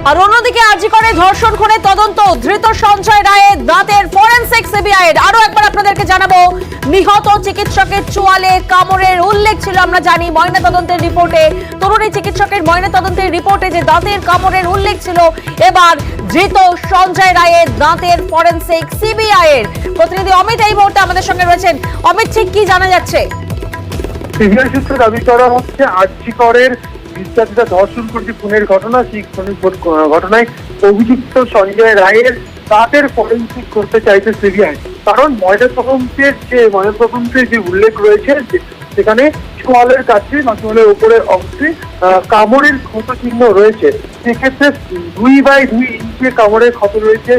আর অন্যদিকে আরজি করে ধর্ষণ খুনের তদন্ত, ধৃত সঞ্জয় রায়ের দাঁতের ফরেনসিক সিবিআই এর। আরো একবার আপনাদেরকে জানাবো, নিহত চিকিৎসকের চোয়ালে কামড়ের উল্লেখ ছিল। আমরা জানি ময়না তদন্তের রিপোর্টে, তরুণী চিকিৎসকের ময়না তদন্তের রিপোর্টে যে দাঁতের কামড়ের উল্লেখ ছিল, এবার ধৃত সঞ্জয় রায়ের দাঁতের ফরেনসিক সিবিআই এর। প্রতিনিধি অমিত এই মুহূর্তে আমাদের সঙ্গে রয়েছেন। অমিত, ঠিক কি জানা যাচ্ছে? সিবিআই সূত্রে দাবি করা হচ্ছে আরজি করের বিস্তারিত ধর্ষণ করতে খুনের ঘটনা, সেই ঘটনায় অভিযুক্ত সঞ্জয় রায়ের দাঁতের ফরেনসিক করতে চাইছে সিবিআই। কারণ ময়নাতদন্তের যে উল্লেখ রয়েছে সেখানে চোয়ালের কাছে বা চোয়ালের উপরের অংশে কামড়ের ক্ষত চিহ্ন রয়েছে। সেক্ষেত্রে 2/2 ইঞ্চি কামড়ের ক্ষত রয়েছে।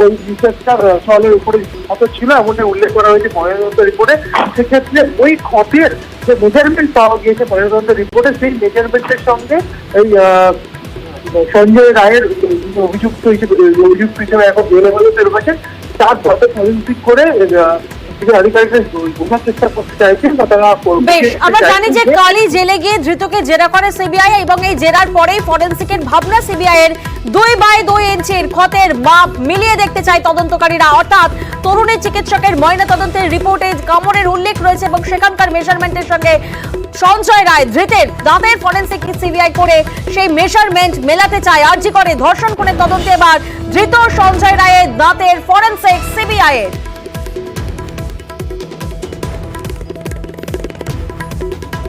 ওই বিশেষটা চোয়ালের উপরে ক্ষত ছিল এমনটা উল্লেখ করা হয়েছে ময়নাতদন্ত রিপোর্টে। সেক্ষেত্রে ওই ক্ষতের যে মেজারমেন্ট পাওয়া গিয়েছে ময়নাতদন্ত রিপোর্টে, সেই মেজারমেন্টের সঙ্গে এই সঞ্জয় রায়ের অভিযুক্ত হিসেবে এখন জেলে রয়েছেন তার দাঁতের ফরেনসিক করে আমরা জানি যে কালই জেলে গিয়ে ধৃতকে জেরা করে সিবিআই এবং এই জেরার পরেই ফরেনসিকের ভাবনা সিবিআই এর 2/2 ইঞ্চির ক্ষতের মাপ মিলিয়ে দেখতে চায় তদন্তকারীরা। অর্থাৎ তরুণী চিকিৎসকের ময়না তদন্তের রিপোর্টে কামড়ের উল্লেখ রয়েছে এবং সেখানকার মেজারমেন্টের সঙ্গে সঞ্জয় রায় ধৃতের দাঁতের ফরেনসিক সিবিআই করে সেই মেজারমেন্ট মেলাতে চায়। আরজি করে ধর্ষণ খুনের তদন্তে এবার ধৃত সঞ্জয় রায়ের দাঁতের ফরেনসিক সিবিআই এর।